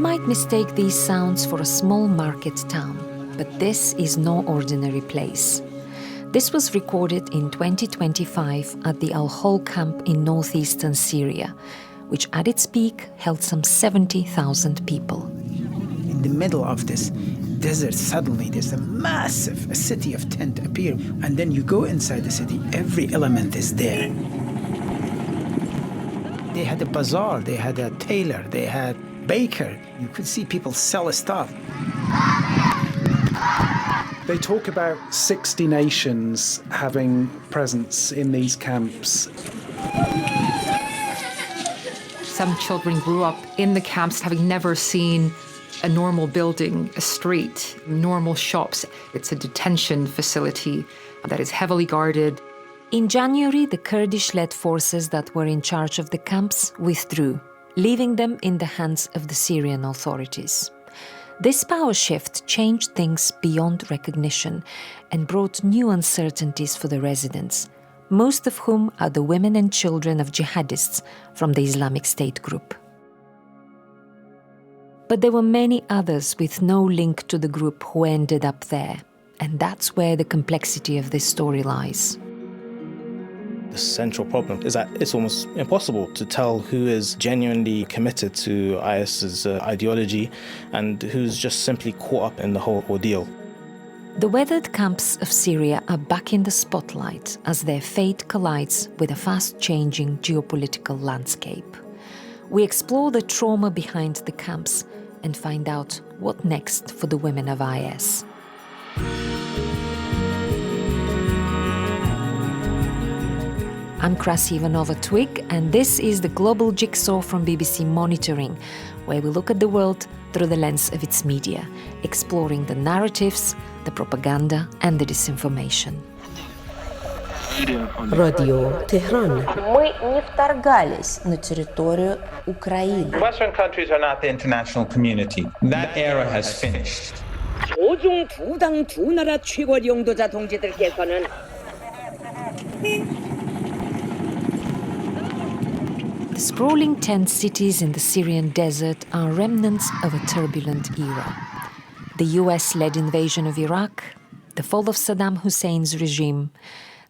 might mistake these sounds for a small market town, but this is no ordinary place. This was recorded in 2025 at the Al-Hol camp in northeastern Syria, which at its peak held some 70,000 people. In the middle of this desert, suddenly there's a massive city of tent appear, and then you go inside the city, every element is there. They had a bazaar, they had a tailor, they had baker. You could see people sell stuff. They talk about 60 nations having presence in these camps. Some children grew up in the camps having never seen a normal building, a street, normal shops. It's a detention facility that is heavily guarded. In January, the Kurdish-led forces that were in charge of the camps withdrew, leaving them in the hands of the Syrian authorities. This power shift changed things beyond recognition and brought new uncertainties for the residents, most of whom are the women and children of jihadists from the Islamic State group. But there were many others with no link to the group who ended up there, and that's where the complexity of this story lies. The central problem is that it's almost impossible to tell who is genuinely committed to IS's ideology and who's just simply caught up in the whole ordeal. The weathered camps of Syria are back in the spotlight as their fate collides with a fast-changing geopolitical landscape. We explore the trauma behind the camps and find out what next for the women of IS. I'm Krasi Ivanova-Twig, and this is the Global Jigsaw from BBC Monitoring, where we look at the world through the lens of its media, exploring the narratives, the propaganda and the disinformation. Radio Tehran. Мы не вторгались на территорию Украины. Western countries are not the international community. That era has finished. 조중 두 당 두 나라 최고 영도자 동지들께서는 The sprawling tent cities in the Syrian desert are remnants of a turbulent era. The US-led invasion of Iraq, the fall of Saddam Hussein's regime,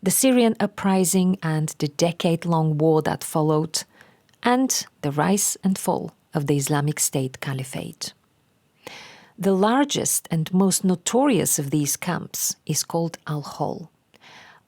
the Syrian uprising and the decade-long war that followed, and the rise and fall of the Islamic State Caliphate. The largest and most notorious of these camps is called Al-Hol.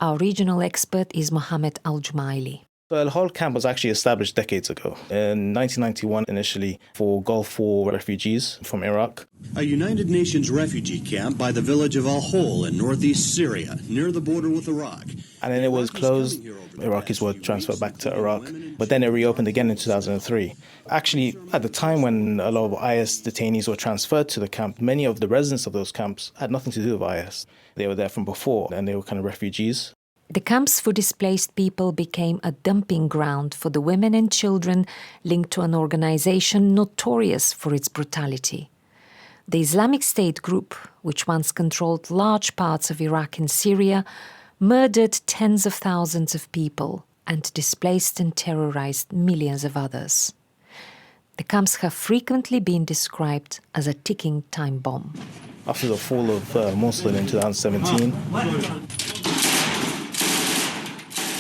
Our regional expert is Mohammed Al-Jumaili. The Al-Hol camp was actually established decades ago, in 1991 initially for Gulf War refugees from Iraq. A United Nations refugee camp by the village of Al-Hol in northeast Syria, near the border with Iraq. And then it was closed. Iraqis were transferred back to Iraq, but then it reopened again in 2003. Actually, at the time when a lot of IS detainees were transferred to the camp, many of the residents of those camps had nothing to do with IS. They were there from before, and they were kind of refugees. The camps for displaced people became a dumping ground for the women and children linked to an organization notorious for its brutality. The Islamic State group, which once controlled large parts of Iraq and Syria, murdered tens of thousands of people and displaced and terrorized millions of others. The camps have frequently been described as a ticking time bomb. After the fall of Mosul in 2017,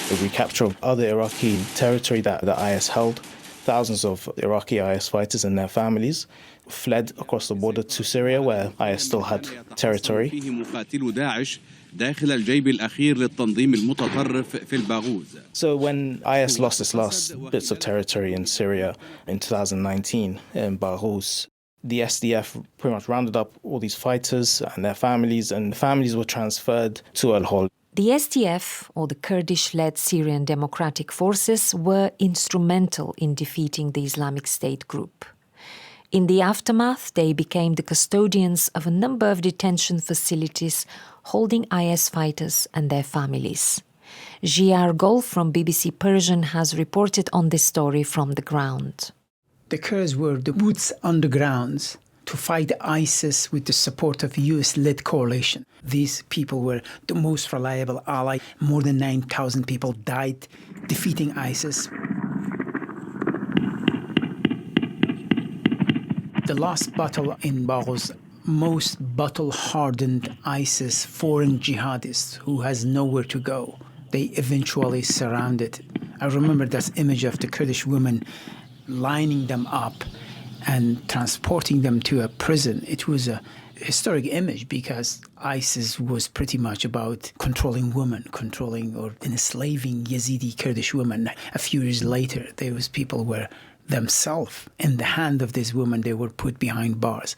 the recapture of other Iraqi territory that the IS held, thousands of Iraqi IS fighters and their families fled across the border to Syria, where IS still had territory. So when IS lost its last bits of territory in Syria in 2019 in Baghuz, the SDF pretty much rounded up all these fighters and their families, and the families were transferred to Al-Hol. The SDF, or the Kurdish-led Syrian Democratic Forces, were instrumental in defeating the Islamic State group. In the aftermath, they became the custodians of a number of detention facilities holding IS fighters and their families. Jiyar Gol from BBC Persian has reported on this story from the ground. The Kurds were the boots on the ground to fight ISIS with the support of US-led coalition. These people were the most reliable ally. More than 9,000 people died defeating ISIS. The last battle in Baghouz, most battle-hardened ISIS foreign jihadists who has nowhere to go, they eventually surrounded. I remember that image of the Kurdish women lining them up and transporting them to a prison. It was a historic image because ISIS was pretty much about controlling women, controlling or enslaving Yazidi Kurdish women. A few years later, there was people where themselves, in the hand of these women, they were put behind bars.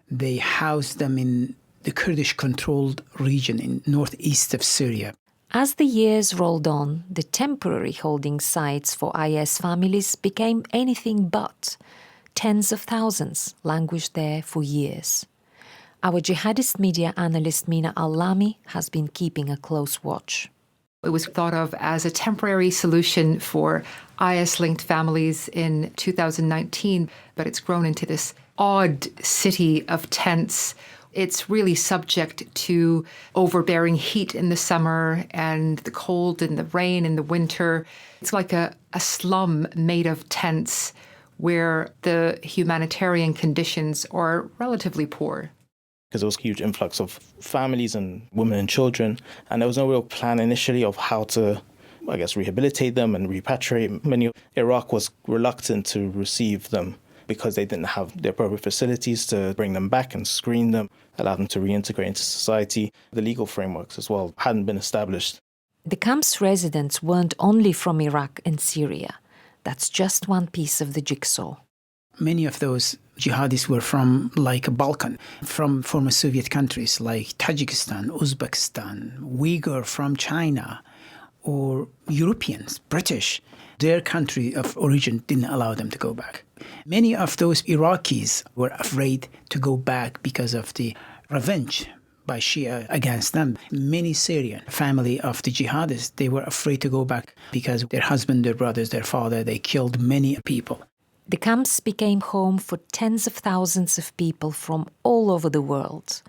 They housed them in the Kurdish-controlled region in northeast of Syria. As the years rolled on, the temporary holding sites for IS families became anything but. Tens of thousands languished there for years. Our jihadist media analyst Mina Al-Lami has been keeping a close watch. It was thought of as a temporary solution for IS-linked families in 2019, but it's grown into this odd city of tents. It's really subject to overbearing heat in the summer and the cold and the rain in the winter. It's like a slum made of tents where the humanitarian conditions are relatively poor. Because there was a huge influx of families and women and children, and there was no real plan initially of how to, rehabilitate them and repatriate. Iraq was reluctant to receive them because they didn't have the appropriate facilities to bring them back and screen them, allow them to reintegrate into society. The legal frameworks as well hadn't been established. The camp's residents weren't only from Iraq and Syria. That's just one piece of the jigsaw. Many of those jihadis were from Balkan, from former Soviet countries like Tajikistan, Uzbekistan, Uyghur from China, or Europeans, British. Their country of origin didn't allow them to go back. Many of those Iraqis were afraid to go back because of the revenge by Shia against them. Many Syrian family of the jihadists, they were afraid to go back because their husband, their brothers, their father, they killed many people. The camps became home for tens of thousands of people from all over the world,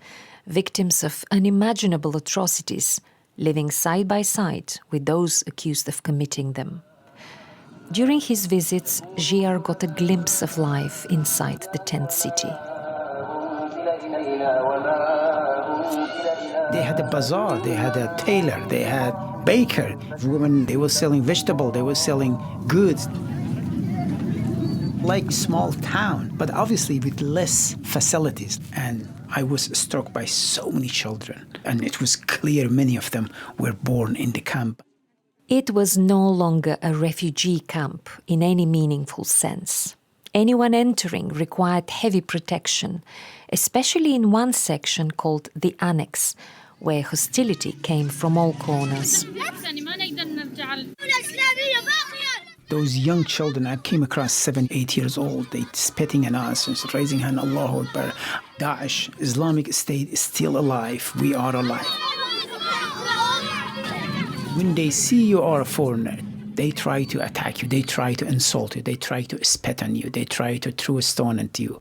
victims of unimaginable atrocities, living side by side with those accused of committing them. During his visits, Giar got a glimpse of life inside the tent city. They had a bazaar, they had a tailor, they had baker. Women, they were selling vegetables, they were selling goods. Like small town, but obviously with less facilities. And I was struck by so many children. And it was clear many of them were born in the camp. It was no longer a refugee camp in any meaningful sense. Anyone entering required heavy protection, especially in one section called the Annex, where hostility came from all corners. Those young children, I came across 7, 8 years old, they spitting at us and raising hand, Allahu Akbar. Daesh, Islamic State is still alive. We are alive. When they see you are a foreigner, they try to attack you, they try to insult you, they try to spit on you, they try to throw a stone at you.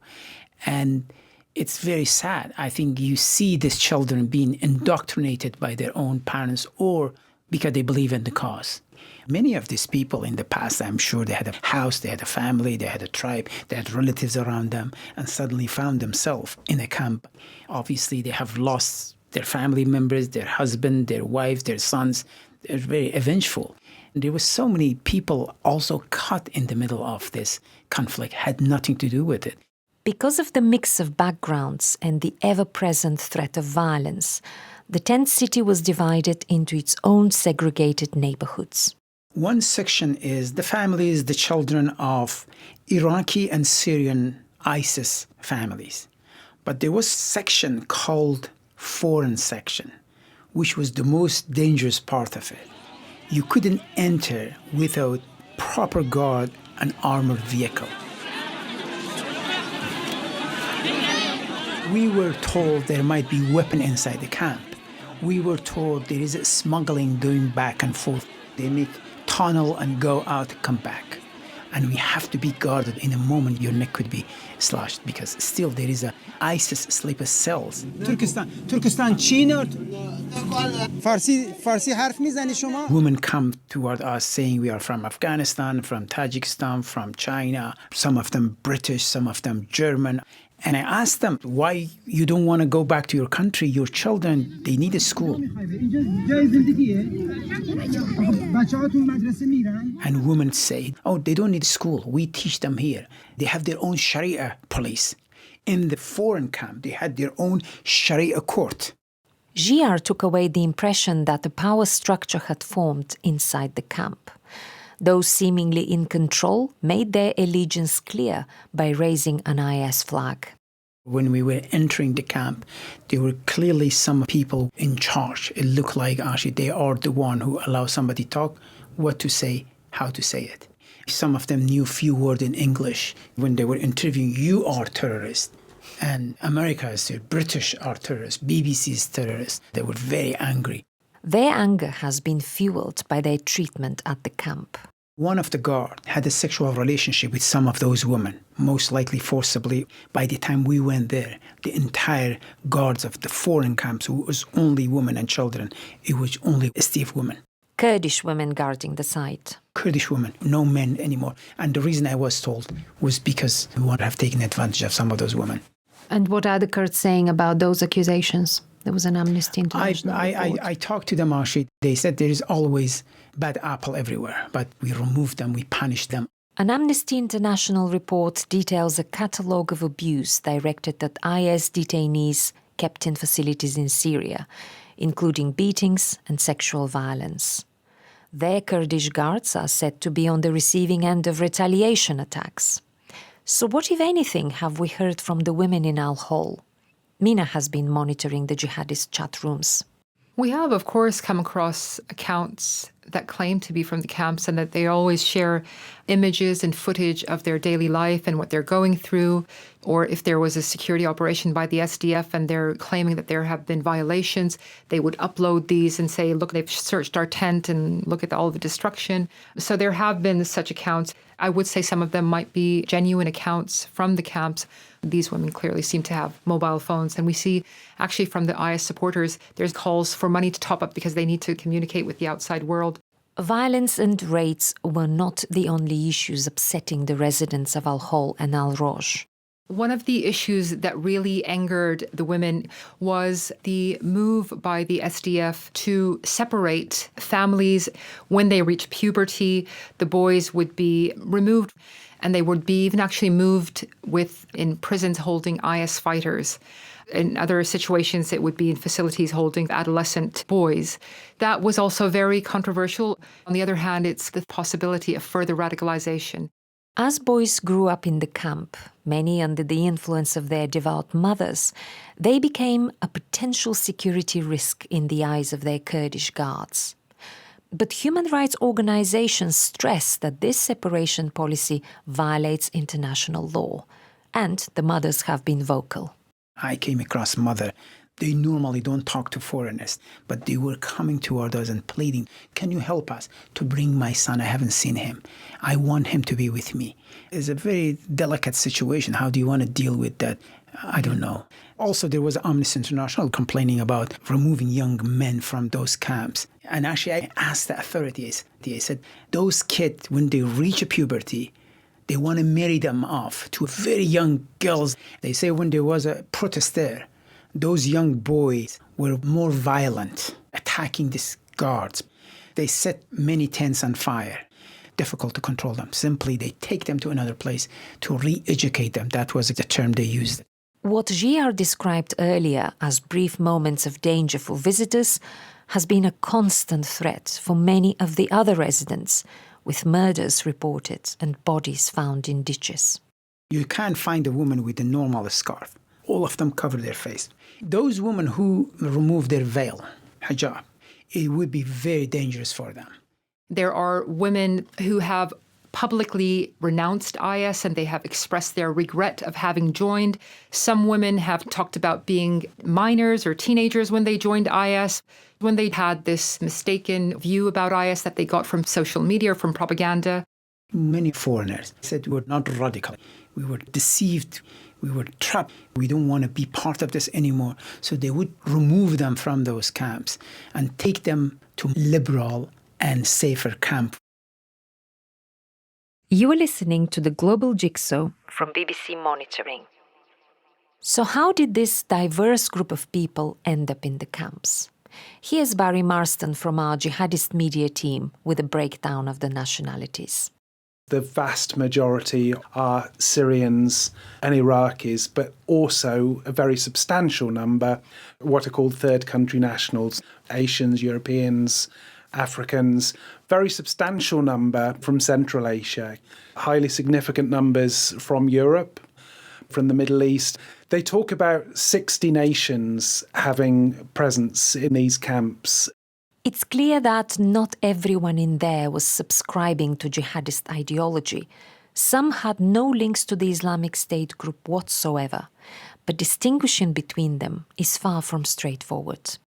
And it's very sad. I think you see these children being indoctrinated by their own parents or because they believe in the cause. Many of these people in the past, I'm sure they had a house, they had a family, they had a tribe, they had relatives around them, and suddenly found themselves in a camp. Obviously, they have lost their family members, their husband, their wives, their sons. They're very vengeful. There were so many people also caught in the middle of this conflict, had nothing to do with it. Because of the mix of backgrounds and the ever-present threat of violence, the tent city was divided into its own segregated neighborhoods. One section is the families, the children of Iraqi and Syrian ISIS families. But there was a section called Foreign Section, which was the most dangerous part of it. You couldn't enter without proper guard and armored vehicle. We were told there might be weapon inside the camp. We were told there is smuggling going back and forth. They make tunnel and go out, come back. And we have to be guarded. In a moment, your neck could be slashed because still there is a ISIS sleeper cells. ترکستان چی فارسی حرف میزنی شما؟ Women come toward us saying we are from Afghanistan, from Tajikistan, from China, some of them British, some of them German. And I asked them, why you don't want to go back to your country? Your children, they need a school. And women say, oh, they don't need school. We teach them here. They have their own Sharia police. In the foreign camp, they had their own Sharia court. Giar took away the impression that a power structure had formed inside the camp. Those seemingly in control made their allegiance clear by raising an IS flag. When we were entering the camp, there were clearly some people in charge. It looked like actually they are the one who allow somebody to talk, what to say, how to say it. Some of them knew few words in English. When they were interviewing, you are terrorists. And America is there, British are terrorists, BBC is terrorists. They were very angry. Their anger has been fueled by their treatment at the camp. One of the guards had a sexual relationship with some of those women, most likely forcibly. By the time we went there, the entire guards of the foreign camps, it was only women and children, it was only SDF women. Kurdish women guarding the site. Kurdish women, no men anymore. And the reason I was told was because we would have taken advantage of some of those women. And what are the Kurds saying about those accusations? There was an Amnesty International report. I talked to them, Arshid. They said there is always bad apple everywhere, but we remove them, we punish them. An Amnesty International report details a catalogue of abuse directed at IS detainees kept in facilities in Syria, including beatings and sexual violence. Their Kurdish guards are said to be on the receiving end of retaliation attacks. So what, if anything, have we heard from the women in Al-Hol? Mina has been monitoring the jihadist chat rooms. We have, of course, come across accounts that claim to be from the camps and that they always share images and footage of their daily life and what they're going through. Or if there was a security operation by the SDF and they're claiming that there have been violations, they would upload these and say, look, they've searched our tent and look at all the destruction. So there have been such accounts. I would say some of them might be genuine accounts from the camps. These women clearly seem to have mobile phones. And we see actually from the IS supporters, there's calls for money to top up because they need to communicate with the outside world. Violence and raids were not the only issues upsetting the residents of Al-Hol and Al-Roj. One of the issues that really angered the women was the move by the SDF to separate families. When they reach puberty, the boys would be removed and they would be even actually moved in prisons holding IS fighters. In other situations, it would be in facilities holding adolescent boys. That was also very controversial. On the other hand, it's the possibility of further radicalization. As boys grew up in the camp, many under the influence of their devout mothers, they became a potential security risk in the eyes of their Kurdish guards. But human rights organizations stress that this separation policy violates international law, and the mothers have been vocal. I came across mother. They normally don't talk to foreigners, but they were coming toward us and pleading, can you help us to bring my son? I haven't seen him. I want him to be with me. It's a very delicate situation. How do you want to deal with that? I don't know. Also, there was Amnesty International complaining about removing young men from those camps. And actually, I asked the authorities, I said, those kids, when they reach puberty, they want to marry them off to very young girls. They say when there was a protest there, those young boys were more violent, attacking these guards. They set many tents on fire. Difficult to control them. Simply, they take them to another place to re-educate them. That was the term they used. What Giar described earlier as brief moments of danger for visitors has been a constant threat for many of the other residents, with murders reported and bodies found in ditches. You can't find a woman with a normal scarf. All of them cover their face. Those women who remove their veil, hijab, it would be very dangerous for them. There are women who have publicly renounced IS and they have expressed their regret of having joined. Some women have talked about being minors or teenagers when they joined IS, when they had this mistaken view about IS that they got from social media or from propaganda. Many foreigners said we were not radical. We were deceived. We were trapped. We don't want to be part of this anymore. So they would remove them from those camps and take them to liberal and safer camp. You are listening to the Global Jigsaw from BBC Monitoring. So how did this diverse group of people end up in the camps? Here's Barry Marston from our jihadist media team with a breakdown of the nationalities. The vast majority are Syrians and Iraqis, but also a very substantial number, what are called third country nationals, Asians, Europeans, Africans, very substantial number from Central Asia, highly significant numbers from Europe, from the Middle East. They talk about 60 nations having presence in these camps. It's clear that not everyone in there was subscribing to jihadist ideology. Some had no links to the Islamic State group whatsoever, but distinguishing between them is far from straightforward.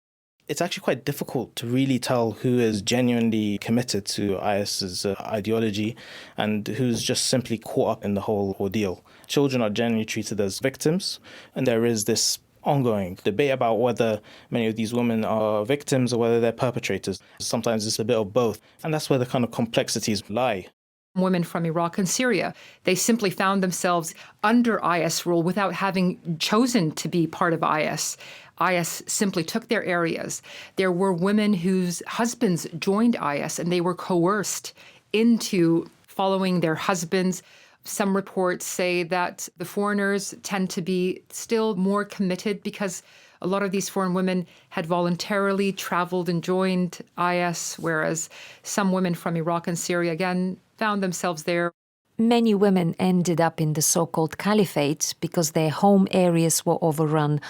It's actually quite difficult to really tell who is genuinely committed to IS's ideology and who's just simply caught up in the whole ordeal. Children are generally treated as victims, and there is this ongoing debate about whether many of these women are victims or whether they're perpetrators. Sometimes it's a bit of both, and that's where the kind of complexities lie. Women from Iraq and Syria, they simply found themselves under IS rule without having chosen to be part of IS. IS simply took their areas. There were women whose husbands joined IS and they were coerced into following their husbands. Some reports say that the foreigners tend to be still more committed because a lot of these foreign women had voluntarily traveled and joined IS, whereas some women from Iraq and Syria, again, found themselves there. Many women ended up in the so-called caliphate because their home areas were overrun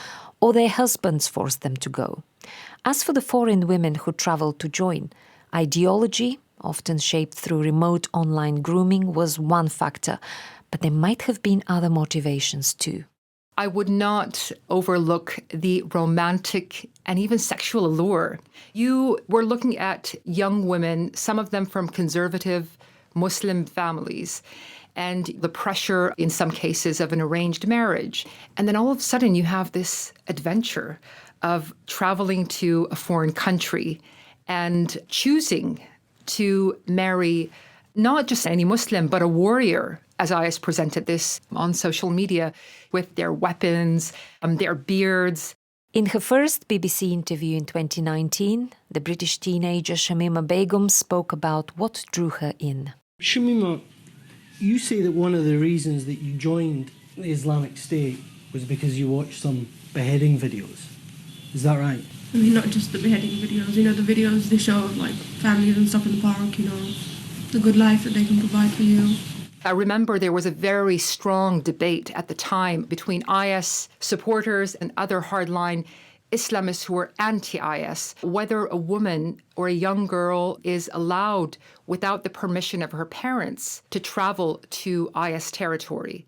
or their husbands forced them to go. As for the foreign women who traveled to join, ideology, often shaped through remote online grooming, was one factor, but there might have been other motivations too. I would not overlook the romantic and even sexual allure. You were looking at young women, some of them from conservative Muslim families, and the pressure, in some cases, of an arranged marriage. And then all of a sudden you have this adventure of traveling to a foreign country and choosing to marry not just any Muslim, but a warrior, as IS presented this on social media, with their weapons, their beards. In her first BBC interview in 2019, the British teenager Shamima Begum spoke about what drew her in. Shamima, you say that one of the reasons that you joined the Islamic State was because you watched some beheading videos. Is that right? I mean, not just the beheading videos. You know, the videos they show of, like, families and stuff in the park, you know, the good life that they can provide for you. I remember there was a very strong debate at the time between IS supporters and other hardline Islamists who were anti-IS, whether a woman or a young girl is allowed, without the permission of her parents, to travel to IS territory.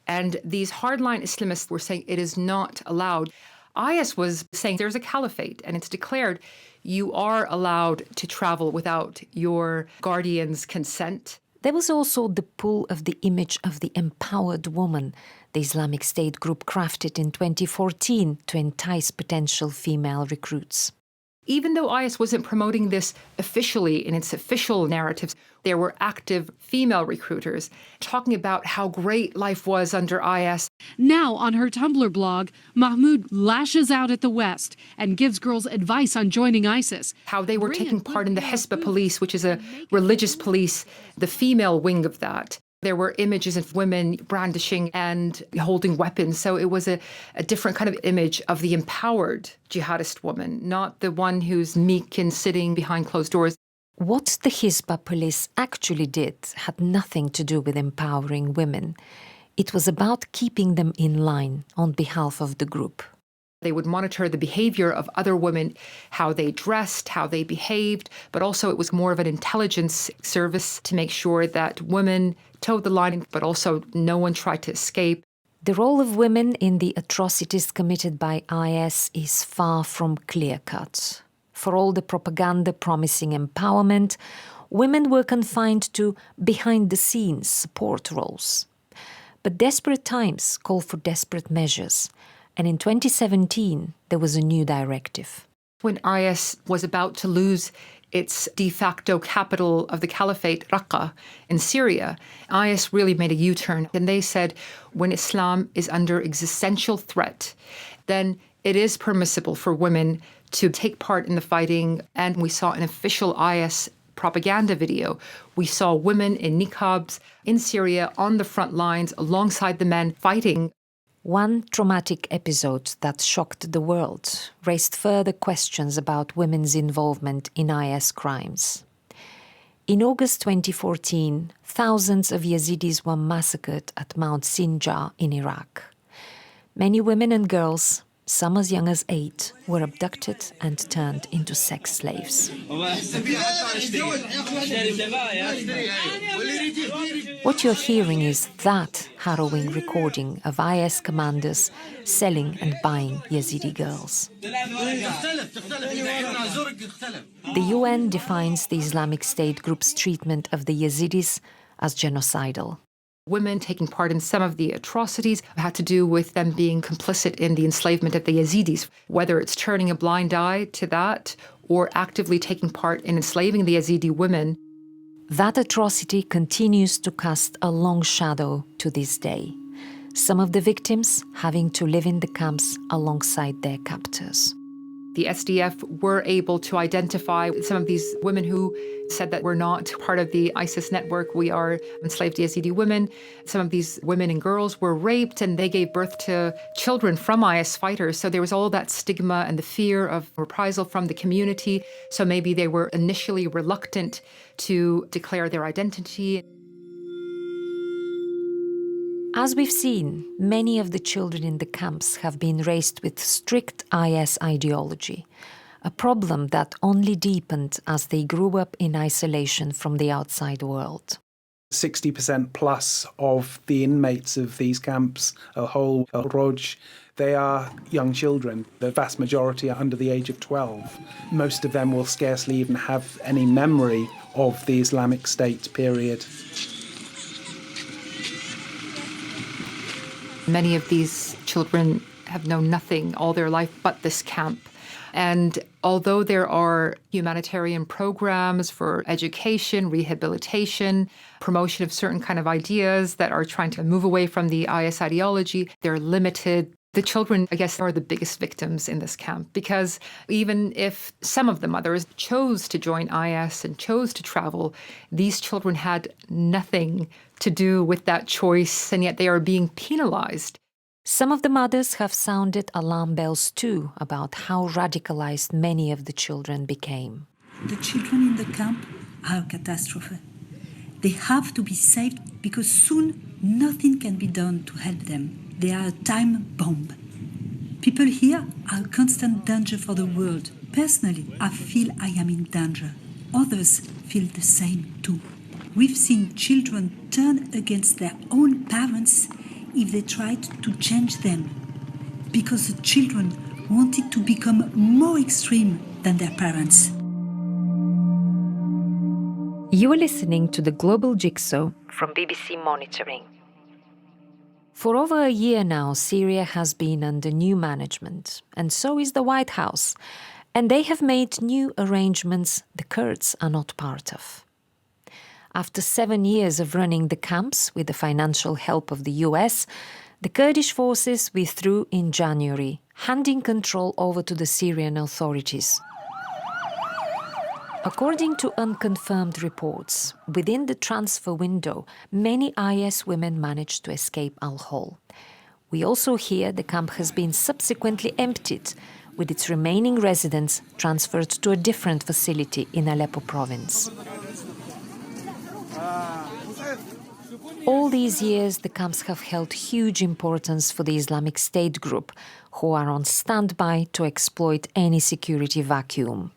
And these hardline Islamists were saying it is not allowed. IS was saying there's a caliphate and it's declared you are allowed to travel without your guardian's consent. There was also the pull of the image of the empowered woman the Islamic State group crafted in 2014 to entice potential female recruits. Even though IS wasn't promoting this officially in its official narratives, there were active female recruiters talking about how great life was under IS. Now, on her Tumblr blog, Mahmoud lashes out at the West and gives girls advice on joining ISIS. How they were taking part in the Hisba police, which is a religious police, the female wing of that. There were images of women brandishing and holding weapons. So it was a different kind of image of the empowered jihadist woman, not the one who's meek and sitting behind closed doors. What the Hisba police actually did had nothing to do with empowering women. It was about keeping them in line on behalf of the group. They would monitor the behavior of other women, how they dressed, how they behaved, but also it was more of an intelligence service to make sure that women towed the line, but also no one tried to escape. The role of women in the atrocities committed by IS is far from clear-cut. For all the propaganda promising empowerment, women were confined to behind-the-scenes support roles. But desperate times call for desperate measures, and in 2017 there was a new directive. When IS was about to lose its de facto capital of the caliphate, Raqqa, in Syria, IS really made a U-turn. And they said, when Islam is under existential threat, then it is permissible for women to take part in the fighting. And we saw an official IS propaganda video. We saw women in niqabs in Syria on the front lines alongside the men fighting. One traumatic episode that shocked the world raised further questions about women's involvement in IS crimes. In August 2014, thousands of Yazidis were massacred at Mount Sinjar in Iraq. Many women and girls, some as young as 8, were abducted and turned into sex slaves. What you're hearing is that harrowing recording of IS commanders selling and buying Yazidi girls. The UN defines the Islamic State group's treatment of the Yazidis as genocidal. Women taking part in some of the atrocities had to do with them being complicit in the enslavement of the Yazidis, whether it's turning a blind eye to that or actively taking part in enslaving the Yazidi women. That atrocity continues to cast a long shadow to this day, some of the victims having to live in the camps alongside their captors. The SDF were able to identify some of these women who said that we're not part of the ISIS network, we are enslaved Yazidi women. Some of these women and girls were raped and they gave birth to children from IS fighters. So there was all that stigma and the fear of reprisal from the community. So maybe they were initially reluctant to declare their identity. As we've seen, many of the children in the camps have been raised with strict IS ideology, a problem that only deepened as they grew up in isolation from the outside world. 60% plus of the inmates of these camps, Al-Hol, Al-Roj, they are young children. The vast majority are under the age of 12. Most of them will scarcely even have any memory of the Islamic State period. Many of these children have known nothing all their life but this camp. And although there are humanitarian programs for education, rehabilitation, promotion of certain kind of ideas that are trying to move away from the IS ideology, they're limited. The children, I guess, are the biggest victims in this camp because even if some of the mothers chose to join IS and chose to travel, these children had nothing to do with that choice, and yet they are being penalized. Some of the mothers have sounded alarm bells too about how radicalized many of the children became. The children in the camp are a catastrophe. They have to be saved because soon nothing can be done to help them. They are a time bomb. People here are a constant danger for the world. Personally, I feel I am in danger. Others feel the same too. We've seen children turn against their own parents if they tried to change them, because the children wanted to become more extreme than their parents. You are listening to the Global Jigsaw from BBC Monitoring. For over a year now, Syria has been under new management, and so is the White House, and they have made new arrangements the Kurds are not part of. After 7 years of running the camps with the financial help of the US, the Kurdish forces withdrew in January, handing control over to the Syrian authorities. According to unconfirmed reports, within the transfer window, many IS women managed to escape Al-Hol. We also hear the camp has been subsequently emptied, with its remaining residents transferred to a different facility in Aleppo province. All these years, the camps have held huge importance for the Islamic State group, who are on standby to exploit any security vacuum.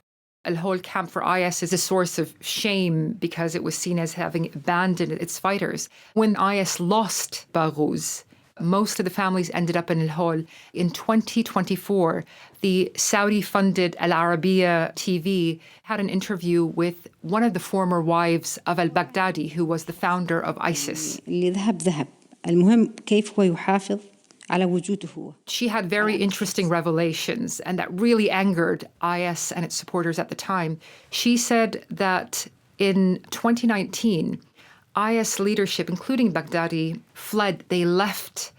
Al-Hol camp for IS is a source of shame because it was seen as having abandoned its fighters. When IS lost Baghuz, Most of the families ended up in El Hol. In 2024, the Saudi-funded Al Arabiya TV had an interview with one of the former wives of al-Baghdadi, who was the founder of ISIS. اللي ذهب ذهب. المهم كيف هو يحافظ على وجوده هو. She had very interesting revelations, and that really angered IS and its supporters at the time. She said that in 2019, IS leadership, including Baghdadi, fled. They left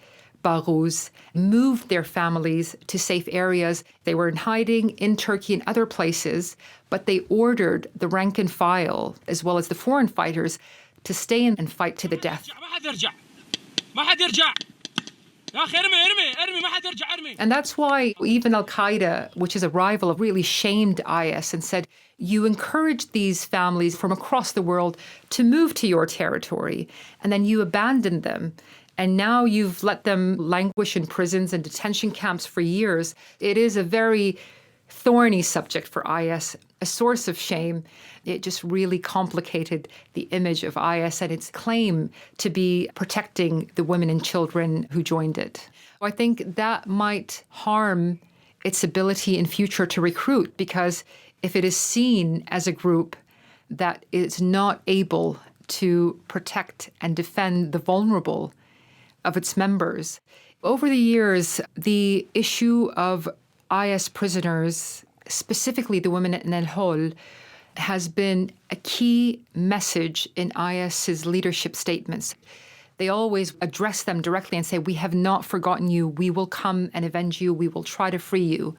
Baghouz, moved their families to safe areas. They were in hiding in Turkey and other places, but they ordered the rank and file, as well as the foreign fighters, to stay in and fight to the death. And that's why even Al-Qaeda, which is a rival, really shamed IS and said, you encouraged these families from across the world to move to your territory, and then you abandoned them. And now you've let them languish in prisons and detention camps for years. It is a very thorny subject for IS, a source of shame. It just really complicated the image of IS and its claim to be protecting the women and children who joined it. I think that might harm its ability in future to recruit, because if it is seen as a group that is not able to protect and defend the vulnerable of its members. Over the years, the issue of IS prisoners, specifically the women in El Hol, has been a key message in IS's leadership statements. They always address them directly and say, we have not forgotten you, we will come and avenge you, we will try to free you.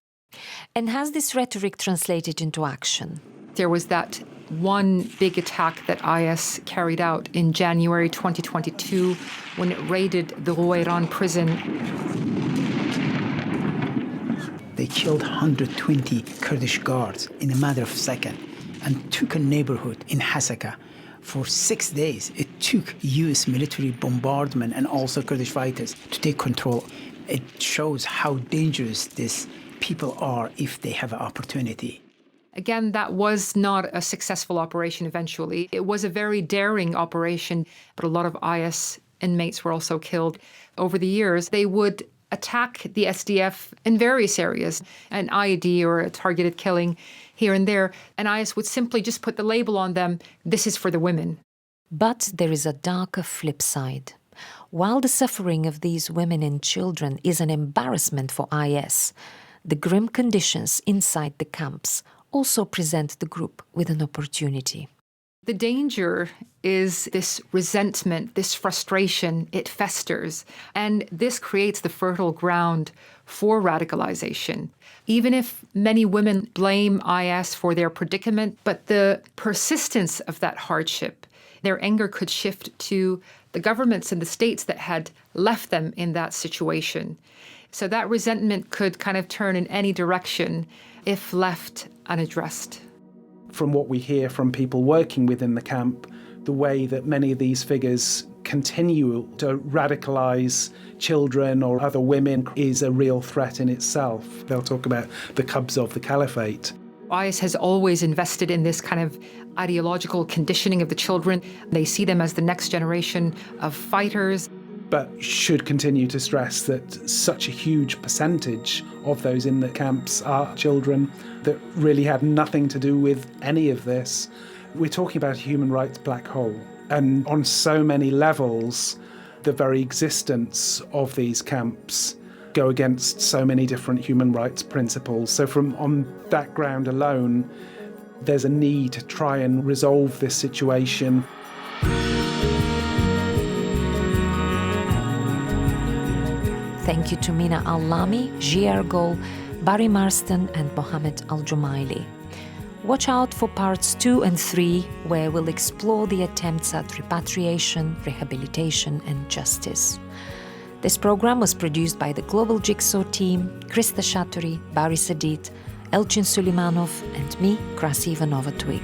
And has this rhetoric translated into action? There was that one big attack that IS carried out in January 2022 when it raided the Rouayran prison. They killed 120 Kurdish guards in a matter of seconds and took a neighborhood in Hasaka. For 6 days, it took US military bombardment and also Kurdish fighters to take control. It shows how dangerous these people are if they have an opportunity. Again, that was not a successful operation eventually. It was a very daring operation, but a lot of IS inmates were also killed. Over the years, they would attack the SDF in various areas, an IED or a targeted killing here and there, and IS would simply just put the label on them, this is for the women. But there is a darker flip side. While the suffering of these women and children is an embarrassment for IS, the grim conditions inside the camps also present the group with an opportunity. The danger is this resentment, this frustration, it festers, and this creates the fertile ground for radicalization. Even if many women blame IS for their predicament, but the persistence of that hardship, their anger could shift to the governments and the states that had left them in that situation. So that resentment could kind of turn in any direction if left unaddressed. From what we hear from people working within the camp, the way that many of these figures continue to radicalize children or other women is a real threat in itself. They'll talk about the cubs of the caliphate. IS has always invested in this kind of ideological conditioning of the children. They see them as the next generation of fighters. But should continue to stress that such a huge percentage of those in the camps are children that really had nothing to do with any of this. We're talking about a human rights black hole. And on so many levels, the very existence of these camps go against so many different human rights principles. So on that ground alone, there's a need to try and resolve this situation. Thank you to Mina Al-Lami, Jiar Gol, Barry Marston and Mohammed Al-Jumaili. Watch out for parts 2 and 3, where we'll explore the attempts at repatriation, rehabilitation and justice. This program was produced by the Global Jigsaw team, Krista Shaturi, Barry Sadit, Elchin Sulimanov and me, Krasi Ivanova-Twig.